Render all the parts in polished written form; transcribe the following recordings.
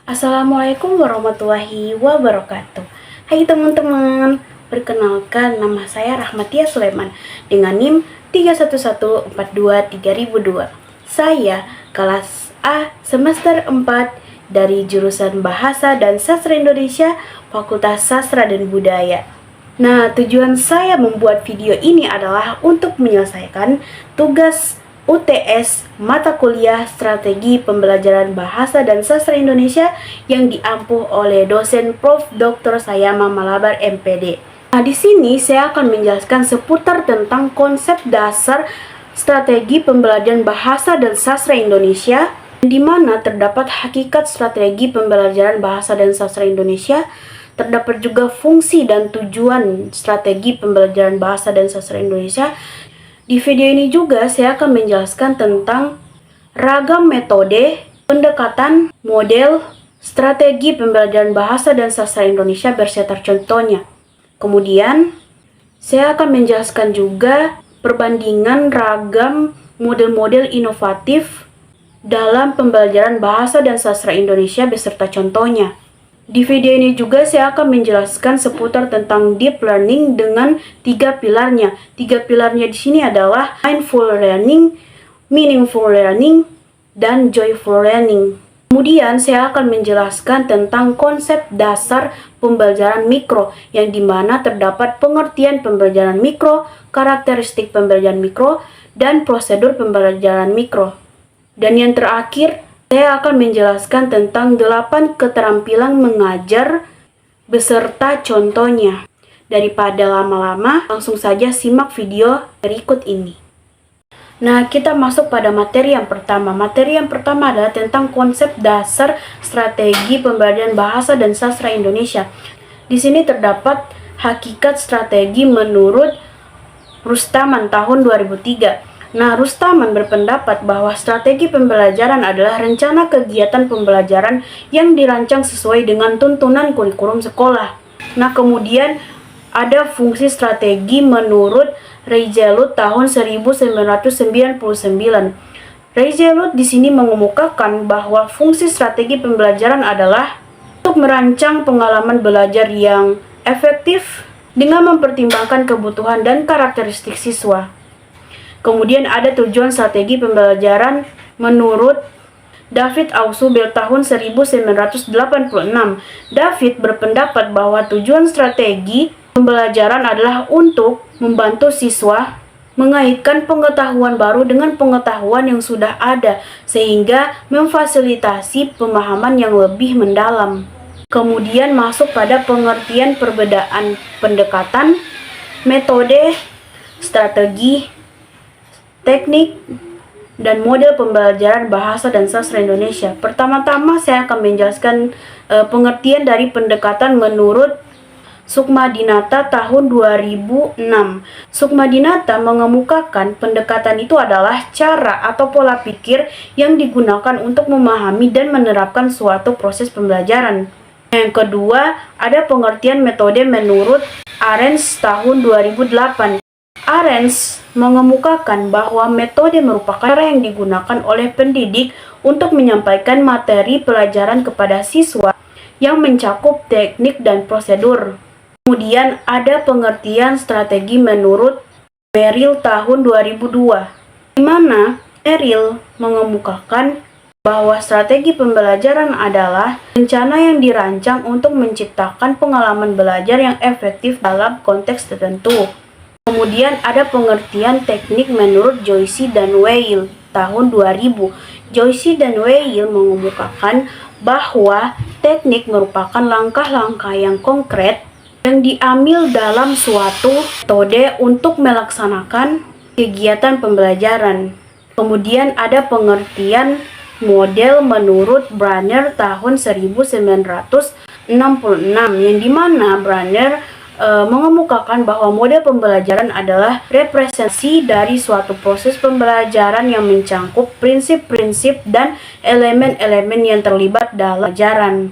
Assalamualaikum warahmatullahi wabarakatuh. Hai teman-teman, perkenalkan nama saya Rahmatia Sulaiman dengan NIM 311423002. Saya kelas A semester 4 dari jurusan Bahasa dan Sastra Indonesia, Fakultas Sastra dan Budaya. Nah, tujuan saya membuat video ini adalah untuk menyelesaikan tugas UTS mata kuliah Strategi Pembelajaran Bahasa dan Sastra Indonesia yang diampuh oleh dosen Prof. Dr. Sayama Malabar MPD. Nah, di sini saya akan menjelaskan seputar tentang konsep dasar Strategi Pembelajaran Bahasa dan Sastra Indonesia, di mana terdapat hakikat strategi pembelajaran bahasa dan sastra Indonesia. Terdapat juga fungsi dan tujuan strategi pembelajaran bahasa dan sastra Indonesia. Di video ini juga saya akan menjelaskan tentang ragam metode, pendekatan, model, strategi pembelajaran bahasa dan sastra Indonesia berserta contohnya. Kemudian, saya akan menjelaskan juga perbandingan ragam model-model inovatif dalam pembelajaran bahasa dan sastra Indonesia beserta contohnya. Di video ini juga saya akan menjelaskan seputar tentang deep learning dengan 3 pilarnya. 3 pilarnya di sini adalah mindful learning, meaningful learning, dan joyful learning. Kemudian saya akan menjelaskan tentang konsep dasar pembelajaran mikro, yang dimana terdapat pengertian pembelajaran mikro, karakteristik pembelajaran mikro, dan prosedur pembelajaran mikro. Dan yang terakhir, saya akan menjelaskan tentang 8 keterampilan mengajar beserta contohnya. Daripada lama-lama, langsung saja simak video berikut ini. Nah, kita masuk pada materi yang pertama. Materi yang pertama adalah tentang konsep dasar strategi pembelajaran bahasa dan sastra Indonesia. Di sini terdapat hakikat strategi menurut Rustaman tahun 2003. Nah, Rustaman berpendapat bahwa strategi pembelajaran adalah rencana kegiatan pembelajaran yang dirancang sesuai dengan tuntunan kurikulum sekolah. Nah, kemudian ada fungsi strategi menurut Reigelut tahun 1999. Reigelut di sini mengemukakan bahwa fungsi strategi pembelajaran adalah untuk merancang pengalaman belajar yang efektif dengan mempertimbangkan kebutuhan dan karakteristik siswa. Kemudian ada tujuan strategi pembelajaran menurut David Ausubel tahun 1986. David berpendapat bahwa tujuan strategi pembelajaran adalah untuk membantu siswa mengaitkan pengetahuan baru dengan pengetahuan yang sudah ada, sehingga memfasilitasi pemahaman yang lebih mendalam. Kemudian masuk pada pengertian perbedaan pendekatan, metode, strategi, teknik, dan model pembelajaran bahasa dan sastra Indonesia. Pertama-tama saya akan menjelaskan pengertian dari pendekatan menurut Sukmadinata tahun 2006. Sukmadinata mengemukakan pendekatan itu adalah cara atau pola pikir yang digunakan untuk memahami dan menerapkan suatu proses pembelajaran. Yang kedua, ada pengertian metode menurut Arens tahun 2008. Arens mengemukakan bahwa metode merupakan cara yang digunakan oleh pendidik untuk menyampaikan materi pelajaran kepada siswa yang mencakup teknik dan prosedur. Kemudian ada pengertian strategi menurut Merrill tahun 2002, di mana Merrill mengemukakan bahwa strategi pembelajaran adalah rencana yang dirancang untuk menciptakan pengalaman belajar yang efektif dalam konteks tertentu. Kemudian ada pengertian teknik menurut Joyce dan Weil tahun 2000. Joyce dan Weil mengemukakan bahwa teknik merupakan langkah-langkah yang konkret yang diambil dalam suatu metode untuk melaksanakan kegiatan pembelajaran. Kemudian ada pengertian model menurut Branner tahun 1966, yang dimana Branner mengemukakan bahwa model pembelajaran adalah representasi dari suatu proses pembelajaran yang mencakup prinsip-prinsip dan elemen-elemen yang terlibat dalam pelajaran.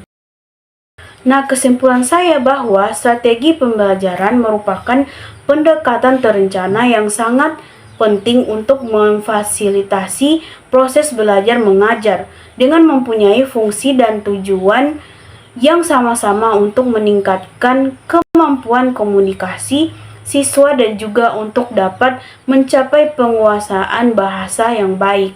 Nah, kesimpulan saya bahwa strategi pembelajaran merupakan pendekatan terencana yang sangat penting untuk memfasilitasi proses belajar mengajar dengan mempunyai fungsi dan tujuan yang sama-sama untuk meningkatkan kemampuan komunikasi siswa dan juga untuk dapat mencapai penguasaan bahasa yang baik.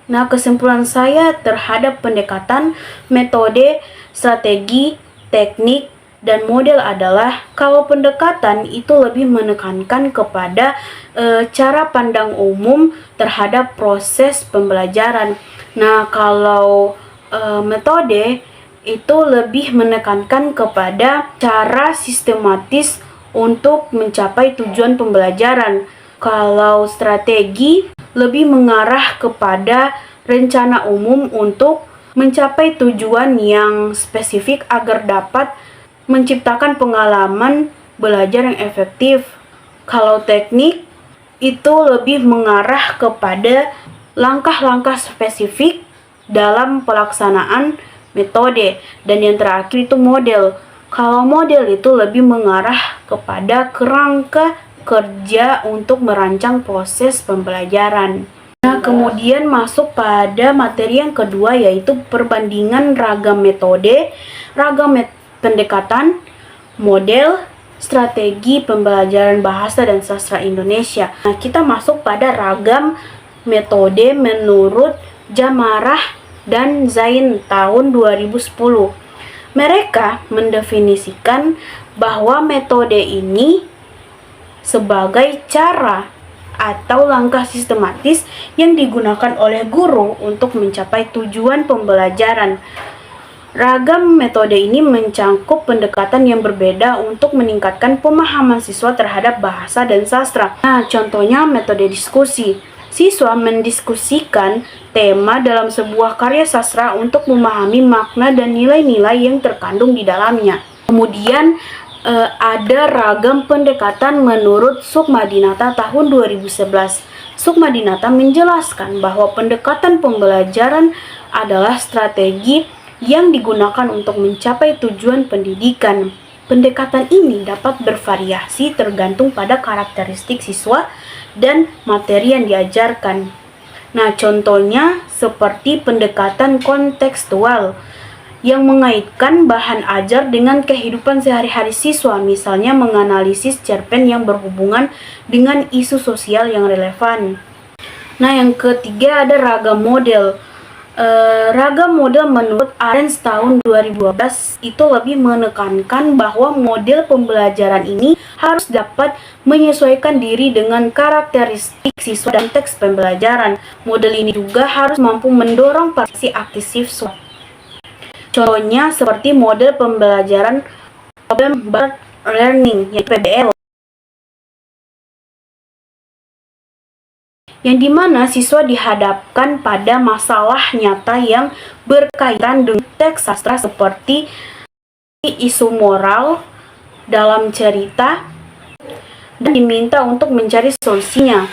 Nah, kesimpulan saya terhadap pendekatan, metode, strategi, teknik, dan model adalah kalau pendekatan itu lebih menekankan kepada cara pandang umum terhadap proses pembelajaran. Nah, kalau metode itu lebih menekankan kepada cara sistematis untuk mencapai tujuan pembelajaran. Kalau strategi lebih mengarah kepada rencana umum untuk mencapai tujuan yang spesifik agar dapat menciptakan pengalaman belajar yang efektif. Kalau teknik itu lebih mengarah kepada langkah-langkah spesifik dalam pelaksanaan metode. Dan yang terakhir itu model. Kalau model itu lebih mengarah kepada kerangka kerja untuk merancang proses pembelajaran. Nah, kemudian masuk pada materi yang kedua, yaitu perbandingan ragam metode, pendekatan, model, strategi pembelajaran bahasa dan sastra Indonesia. Nah, kita masuk pada ragam metode menurut Jamarah dan Zain tahun 2010. Mereka mendefinisikan bahwa metode ini sebagai cara atau langkah sistematis yang digunakan oleh guru untuk mencapai tujuan pembelajaran. Ragam metode ini mencakup pendekatan yang berbeda untuk meningkatkan pemahaman siswa terhadap bahasa dan sastra. Nah, contohnya metode diskusi. Siswa mendiskusikan tema dalam sebuah karya sastra untuk memahami makna dan nilai-nilai yang terkandung di dalamnya. Kemudian ada ragam pendekatan menurut Sukmadinata tahun 2011. Sukmadinata menjelaskan bahwa pendekatan pembelajaran adalah strategi yang digunakan untuk mencapai tujuan pendidikan. Pendekatan ini dapat bervariasi tergantung pada karakteristik siswa dan materi yang diajarkan. Nah, contohnya seperti pendekatan kontekstual yang mengaitkan bahan ajar dengan kehidupan sehari-hari siswa, misalnya menganalisis cerpen yang berhubungan dengan isu sosial yang relevan. Nah, yang ketiga ada ragam model. Ragam model menurut Arens tahun 2012 itu lebih menekankan bahwa model pembelajaran ini harus dapat menyesuaikan diri dengan karakteristik siswa dan teks pembelajaran. Model ini juga harus mampu mendorong partisipasi aktif siswa. Contohnya seperti model pembelajaran problem-based learning, yaitu PBL, yang dimana siswa dihadapkan pada masalah nyata yang berkaitan dengan teks sastra seperti isu moral dalam cerita dan diminta untuk mencari solusinya.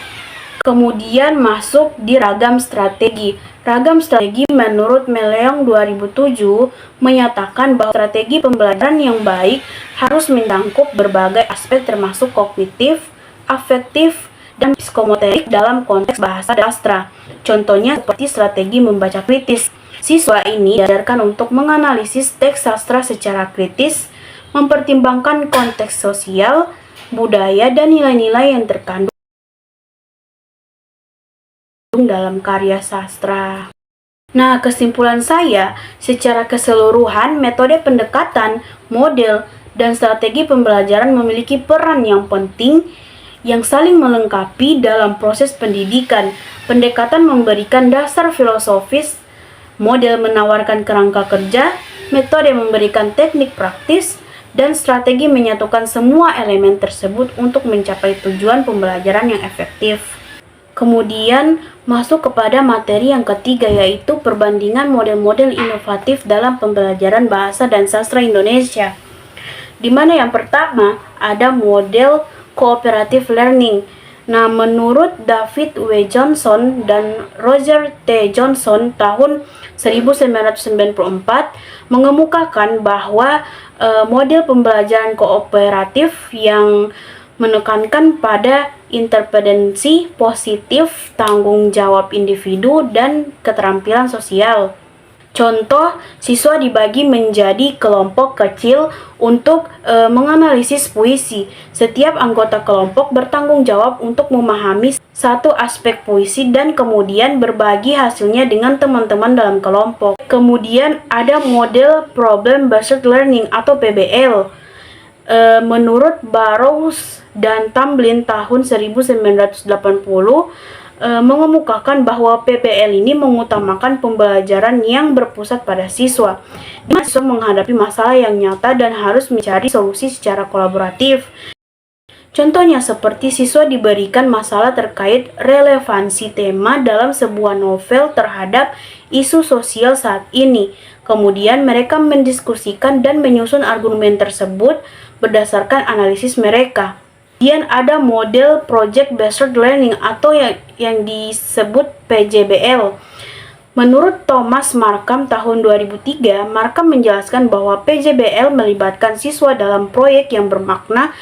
Kemudian masuk di ragam strategi. Ragam strategi menurut Meleong 2007 menyatakan bahwa strategi pembelajaran yang baik harus mencakup berbagai aspek termasuk kognitif, afektif, dan psikomotorik dalam konteks bahasa dan sastra. Contohnya seperti strategi membaca kritis. Siswa ini diajarkan untuk menganalisis teks sastra secara kritis, mempertimbangkan konteks sosial, budaya, dan nilai-nilai yang terkandung dalam karya sastra. Nah, kesimpulan saya, secara keseluruhan metode pendekatan, model, dan strategi pembelajaran memiliki peran yang penting yang saling melengkapi dalam proses pendidikan. Pendekatan memberikan dasar filosofis, model menawarkan kerangka kerja, metode memberikan teknik praktis, dan strategi menyatukan semua elemen tersebut untuk mencapai tujuan pembelajaran yang efektif. Kemudian masuk kepada materi yang ketiga, yaitu perbandingan model-model inovatif dalam pembelajaran bahasa dan sastra Indonesia. Di mana yang pertama ada model cooperative learning. Nah, menurut David W. Johnson dan Roger T. Johnson tahun 1994 mengemukakan bahwa model pembelajaran kooperatif yang menekankan pada interdependensi positif, tanggung jawab individu, dan keterampilan sosial. Contoh, siswa dibagi menjadi kelompok kecil untuk menganalisis puisi. Setiap anggota kelompok bertanggung jawab untuk memahami satu aspek puisi dan kemudian berbagi hasilnya dengan teman-teman dalam kelompok. Kemudian ada model Problem Based Learning atau PBL. Menurut Burroughs dan Tamblyn tahun 1980, mengemukakan bahwa PBL ini mengutamakan pembelajaran yang berpusat pada siswa. Siswa menghadapi masalah yang nyata dan harus mencari solusi secara kolaboratif. Contohnya seperti siswa diberikan masalah terkait relevansi tema dalam sebuah novel terhadap isu sosial saat ini. Kemudian mereka mendiskusikan dan menyusun argumen tersebut berdasarkan analisis mereka. Kemudian ada model Project Based Learning atau yang disebut PJBL. Menurut Thomas Markham tahun 2003, Markham menjelaskan bahwa PJBL melibatkan siswa dalam proyek yang bermakna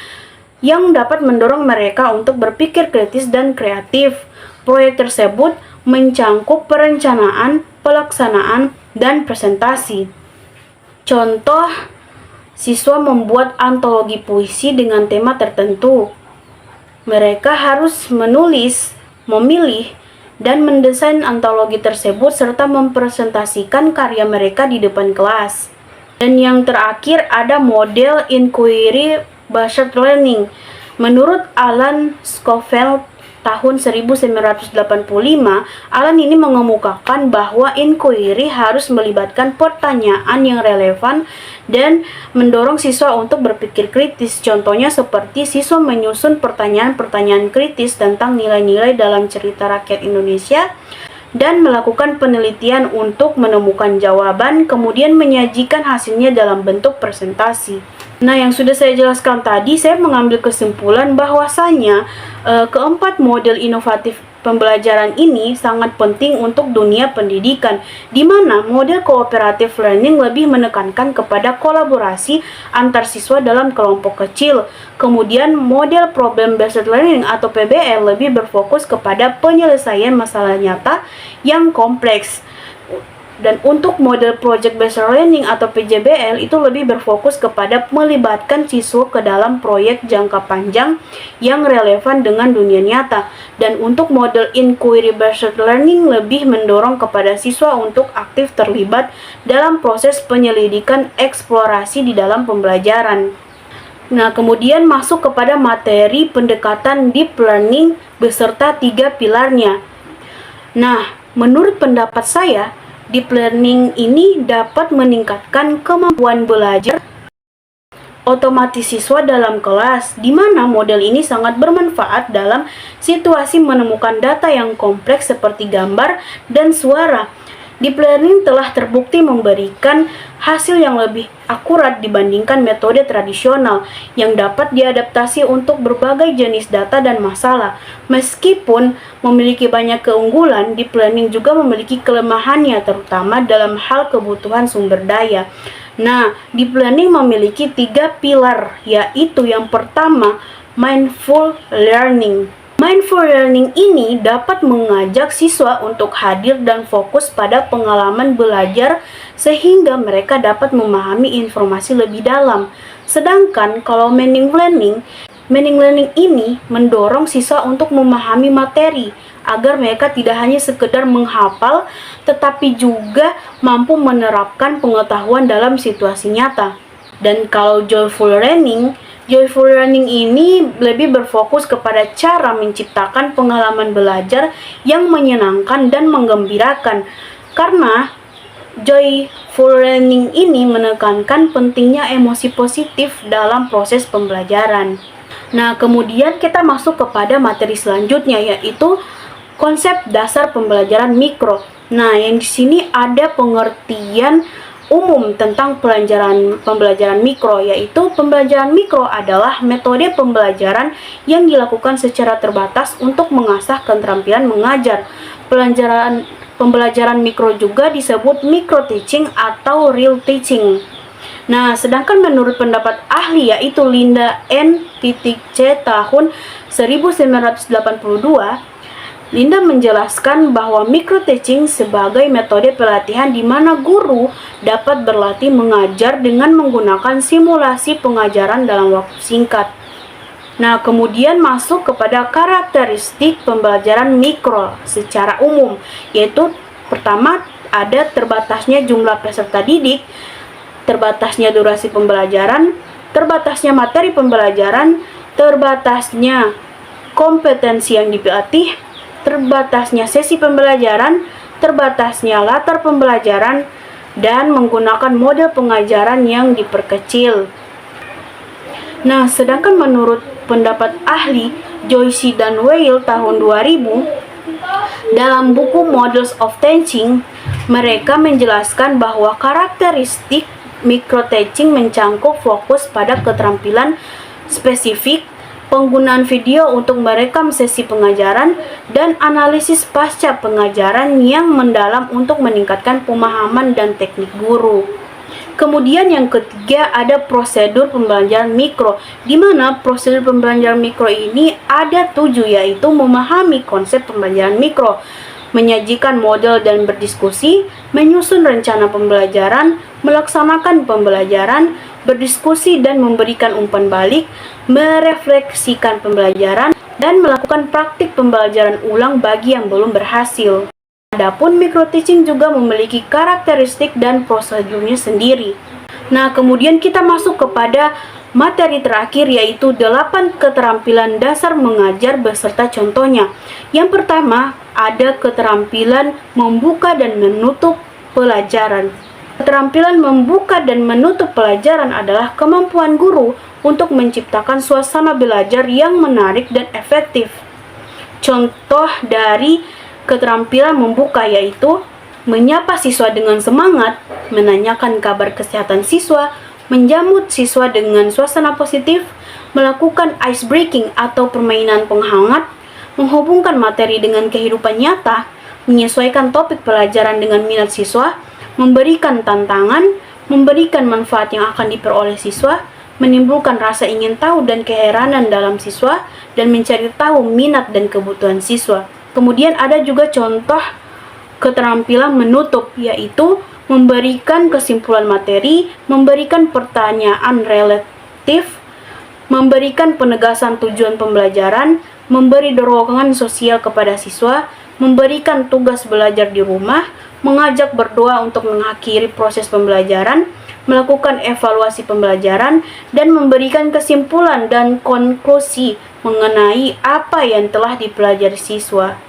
yang dapat mendorong mereka untuk berpikir kritis dan kreatif. Proyek tersebut mencangkup perencanaan, pelaksanaan, dan presentasi. Contoh, siswa membuat antologi puisi dengan tema tertentu. Mereka harus menulis, memilih, dan mendesain antologi tersebut serta mempresentasikan karya mereka di depan kelas. Dan yang terakhir ada model Inquiry Based Learning. Menurut Alan Schofield tahun 1985, Alan ini mengemukakan bahwa inquiry harus melibatkan pertanyaan yang relevan dan mendorong siswa untuk berpikir kritis. Contohnya seperti siswa menyusun pertanyaan-pertanyaan kritis tentang nilai-nilai dalam cerita rakyat Indonesia dan melakukan penelitian untuk menemukan jawaban, kemudian menyajikan hasilnya dalam bentuk presentasi. Nah, yang sudah saya jelaskan tadi, saya mengambil kesimpulan bahwasanya keempat model inovatif pembelajaran ini sangat penting untuk dunia pendidikan, di mana model cooperative learning lebih menekankan kepada kolaborasi antar siswa dalam kelompok kecil. Kemudian model problem based learning atau PBL lebih berfokus kepada penyelesaian masalah nyata yang kompleks. Dan untuk model Project Based Learning atau PJBL itu lebih berfokus kepada melibatkan siswa ke dalam proyek jangka panjang yang relevan dengan dunia nyata. Dan untuk model Inquiry Based Learning lebih mendorong kepada siswa untuk aktif terlibat dalam proses penyelidikan eksplorasi di dalam pembelajaran. Nah, kemudian masuk kepada materi pendekatan deep learning beserta 3 pilarnya. Nah, menurut pendapat saya, deep learning ini dapat meningkatkan kemampuan belajar otomatis siswa dalam kelas, di mana model ini sangat bermanfaat dalam situasi menemukan data yang kompleks seperti gambar dan suara. Deep learning telah terbukti memberikan hasil yang lebih akurat dibandingkan metode tradisional yang dapat diadaptasi untuk berbagai jenis data dan masalah. Meskipun memiliki banyak keunggulan, deep learning juga memiliki kelemahannya, terutama dalam hal kebutuhan sumber daya. Nah, deep learning memiliki 3 pilar, yaitu yang pertama, mindful learning. Mindful learning ini dapat mengajak siswa untuk hadir dan fokus pada pengalaman belajar sehingga mereka dapat memahami informasi lebih dalam. Sedangkan kalau meaningful learning ini mendorong siswa untuk memahami materi agar mereka tidak hanya sekedar menghafal tetapi juga mampu menerapkan pengetahuan dalam situasi nyata. Dan kalau joyful learning ini lebih berfokus kepada cara menciptakan pengalaman belajar yang menyenangkan dan menggembirakan. Karena joyful learning ini menekankan pentingnya emosi positif dalam proses pembelajaran. Nah, kemudian kita masuk kepada materi selanjutnya, yaitu konsep dasar pembelajaran mikro. Nah, yang di sini ada pengertian umum tentang pembelajaran mikro, yaitu pembelajaran mikro adalah metode pembelajaran yang dilakukan secara terbatas untuk mengasah keterampilan mengajar. Pembelajaran mikro juga disebut micro teaching atau real teaching. Nah, sedangkan menurut pendapat ahli yaitu Linda N.C tahun 1982, Linda menjelaskan bahwa micro-teaching sebagai metode pelatihan di mana guru dapat berlatih mengajar dengan menggunakan simulasi pengajaran dalam waktu singkat. Nah, kemudian masuk kepada karakteristik pembelajaran mikro secara umum, yaitu pertama ada terbatasnya jumlah peserta didik, terbatasnya durasi pembelajaran, terbatasnya materi pembelajaran, terbatasnya kompetensi yang dilatih, terbatasnya sesi pembelajaran, terbatasnya latar pembelajaran, dan menggunakan model pengajaran yang diperkecil. Nah, sedangkan menurut pendapat ahli Joyce dan Weil tahun 2000, dalam buku Models of Teaching, mereka menjelaskan bahwa karakteristik micro-teaching mencangkup fokus pada keterampilan spesifik, penggunaan video untuk merekam sesi pengajaran, dan analisis pasca pengajaran yang mendalam untuk meningkatkan pemahaman dan teknik guru. Kemudian yang ketiga ada prosedur pembelajaran mikro, di mana prosedur pembelajaran mikro ini ada 7, yaitu memahami konsep pembelajaran mikro, menyajikan model dan berdiskusi, menyusun rencana pembelajaran, melaksanakan pembelajaran, berdiskusi dan memberikan umpan balik, merefleksikan pembelajaran, dan melakukan praktik pembelajaran ulang bagi yang belum berhasil. Adapun micro-teaching juga memiliki karakteristik dan prosedurnya sendiri. Nah, kemudian kita masuk kepada materi terakhir yaitu 8 keterampilan dasar mengajar beserta contohnya. Yang pertama, ada keterampilan membuka dan menutup pelajaran. Keterampilan membuka dan menutup pelajaran adalah kemampuan guru untuk menciptakan suasana belajar yang menarik dan efektif. Contoh dari keterampilan membuka yaitu menyapa siswa dengan semangat, menanyakan kabar kesehatan siswa, menjamu siswa dengan suasana positif, melakukan ice breaking atau permainan penghangat, menghubungkan materi dengan kehidupan nyata, menyesuaikan topik pelajaran dengan minat siswa, memberikan tantangan, memberikan manfaat yang akan diperoleh siswa, menimbulkan rasa ingin tahu dan keheranan dalam siswa, dan mencari tahu minat dan kebutuhan siswa. Kemudian ada juga contoh keterampilan menutup, yaitu memberikan kesimpulan materi, memberikan pertanyaan relatif, memberikan penegasan tujuan pembelajaran, memberi dorongan sosial kepada siswa, memberikan tugas belajar di rumah, mengajak berdoa untuk mengakhiri proses pembelajaran, melakukan evaluasi pembelajaran, dan memberikan kesimpulan dan konklusi mengenai apa yang telah dipelajari siswa.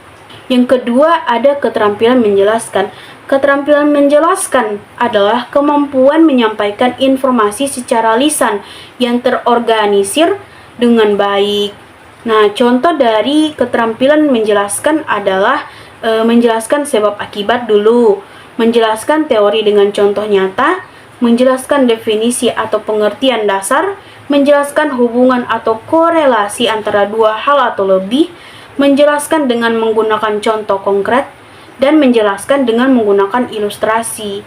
Yang kedua, ada keterampilan menjelaskan. Keterampilan menjelaskan adalah kemampuan menyampaikan informasi secara lisan yang terorganisir dengan baik. Nah, contoh dari keterampilan menjelaskan adalah menjelaskan sebab akibat dulu, menjelaskan teori dengan contoh nyata, menjelaskan definisi atau pengertian dasar, menjelaskan hubungan atau korelasi antara dua hal atau lebih, menjelaskan dengan menggunakan contoh konkret, dan menjelaskan dengan menggunakan ilustrasi.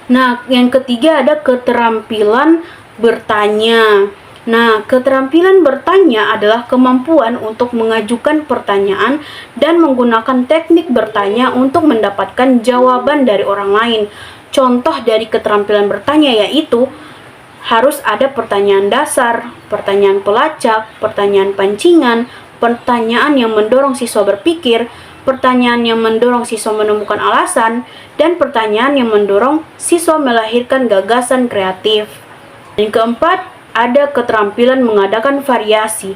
Nah, yang ketiga ada keterampilan bertanya. Nah, keterampilan bertanya adalah kemampuan untuk mengajukan pertanyaan dan menggunakan teknik bertanya untuk mendapatkan jawaban dari orang lain. Contoh dari keterampilan bertanya yaitu harus ada pertanyaan dasar, pertanyaan pelacak, pertanyaan pancingan, pertanyaan yang mendorong siswa berpikir, pertanyaan yang mendorong siswa menemukan alasan, dan pertanyaan yang mendorong siswa melahirkan gagasan kreatif. Yang keempat, ada keterampilan mengadakan variasi.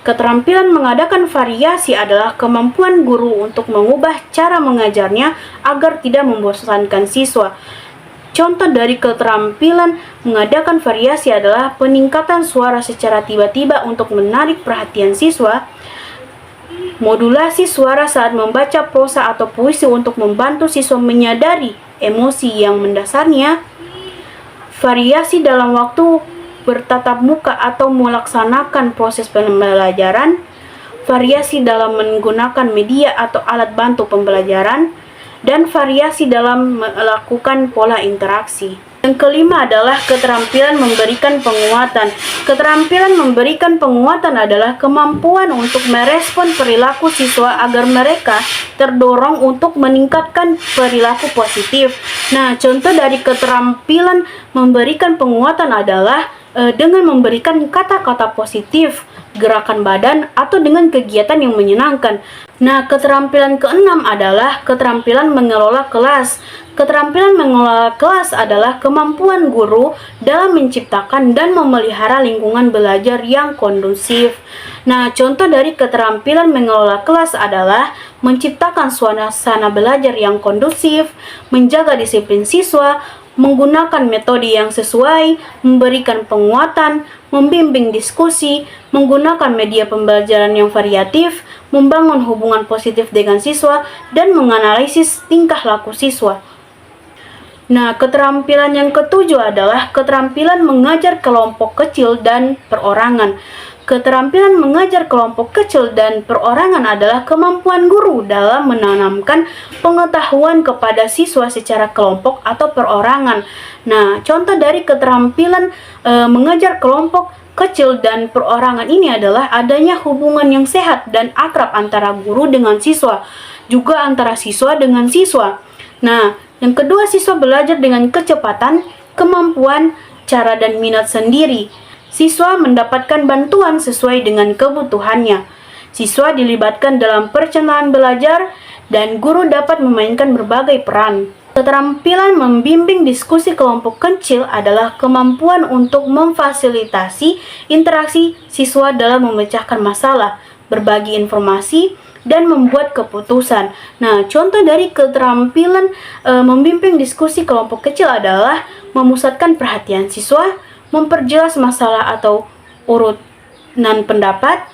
Keterampilan mengadakan variasi adalah kemampuan guru untuk mengubah cara mengajarnya agar tidak membosankan siswa. Contoh dari keterampilan mengadakan variasi adalah peningkatan suara secara tiba-tiba untuk menarik perhatian siswa, modulasi suara saat membaca prosa atau puisi untuk membantu siswa menyadari emosi yang mendasarnya, variasi dalam waktu bertatap muka atau melaksanakan proses pembelajaran, variasi dalam menggunakan media atau alat bantu pembelajaran, dan variasi dalam melakukan pola interaksi. Yang kelima adalah keterampilan memberikan penguatan. Keterampilan memberikan penguatan adalah kemampuan untuk merespon perilaku siswa agar mereka terdorong untuk meningkatkan perilaku positif. Nah, contoh dari keterampilan memberikan penguatan adalah dengan memberikan kata-kata positif, gerakan badan, atau dengan kegiatan yang menyenangkan. Nah, keterampilan keenam adalah keterampilan mengelola kelas. Keterampilan mengelola kelas adalah kemampuan guru dalam menciptakan dan memelihara lingkungan belajar yang kondusif. Nah, contoh dari keterampilan mengelola kelas adalah menciptakan suasana belajar yang kondusif, menjaga disiplin siswa, menggunakan metode yang sesuai, memberikan penguatan, membimbing diskusi, menggunakan media pembelajaran yang variatif, membangun hubungan positif dengan siswa, dan menganalisis tingkah laku siswa. Nah, keterampilan yang ketujuh adalah keterampilan mengajar kelompok kecil dan perorangan. Keterampilan mengajar kelompok kecil dan perorangan adalah kemampuan guru dalam menanamkan pengetahuan kepada siswa secara kelompok atau perorangan. Nah, contoh dari keterampilan mengajar kelompok kecil dan perorangan ini adalah adanya hubungan yang sehat dan akrab antara guru dengan siswa, juga antara siswa dengan siswa. Nah, yang kedua, siswa belajar dengan kecepatan, kemampuan, cara dan minat sendiri. Siswa mendapatkan bantuan sesuai dengan kebutuhannya. Siswa dilibatkan dalam perencanaan belajar dan guru dapat memainkan berbagai peran. Keterampilan membimbing diskusi kelompok kecil adalah kemampuan untuk memfasilitasi interaksi siswa dalam memecahkan masalah, berbagi informasi, dan membuat keputusan. Nah, contoh dari keterampilan membimbing diskusi kelompok kecil adalah memusatkan perhatian siswa, memperjelas masalah atau urutan pendapat,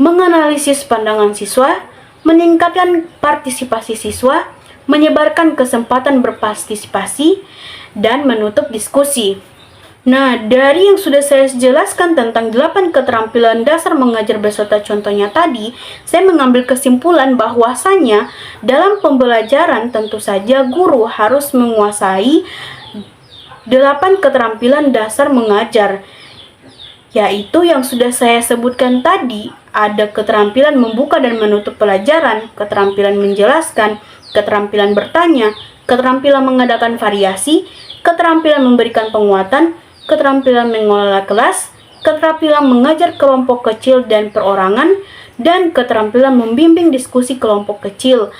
menganalisis pandangan siswa, meningkatkan partisipasi siswa, menyebarkan kesempatan berpartisipasi, dan menutup diskusi. Nah, dari yang sudah saya jelaskan tentang 8 keterampilan dasar mengajar beserta contohnya tadi, saya mengambil kesimpulan bahwasanya dalam pembelajaran tentu saja guru harus menguasai 8 keterampilan dasar mengajar, yaitu yang sudah saya sebutkan tadi. Ada keterampilan membuka dan menutup pelajaran, keterampilan menjelaskan, keterampilan bertanya, keterampilan mengadakan variasi, keterampilan memberikan penguatan, keterampilan mengelola kelas, keterampilan mengajar kelompok kecil dan perorangan, dan keterampilan membimbing diskusi kelompok kecil.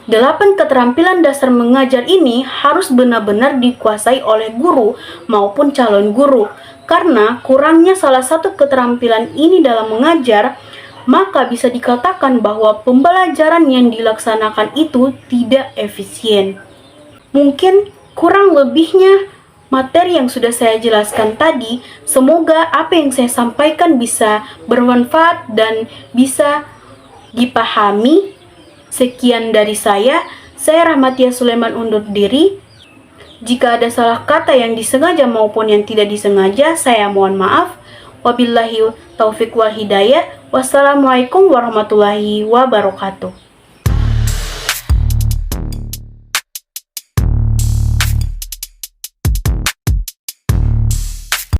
8 keterampilan dasar mengajar ini harus benar-benar dikuasai oleh guru maupun calon guru. Karena kurangnya salah satu keterampilan ini dalam mengajar, maka bisa dikatakan bahwa pembelajaran yang dilaksanakan itu tidak efisien. Mungkin kurang lebihnya materi yang sudah saya jelaskan tadi, semoga apa yang saya sampaikan bisa bermanfaat dan bisa dipahami. Sekian dari saya Rahmatia Sulaiman undur diri. Jika ada salah kata yang disengaja maupun yang tidak disengaja, saya mohon maaf. Wabillahi taufiq wal hidayah. Wassalamualaikum warahmatullahi wabarakatuh.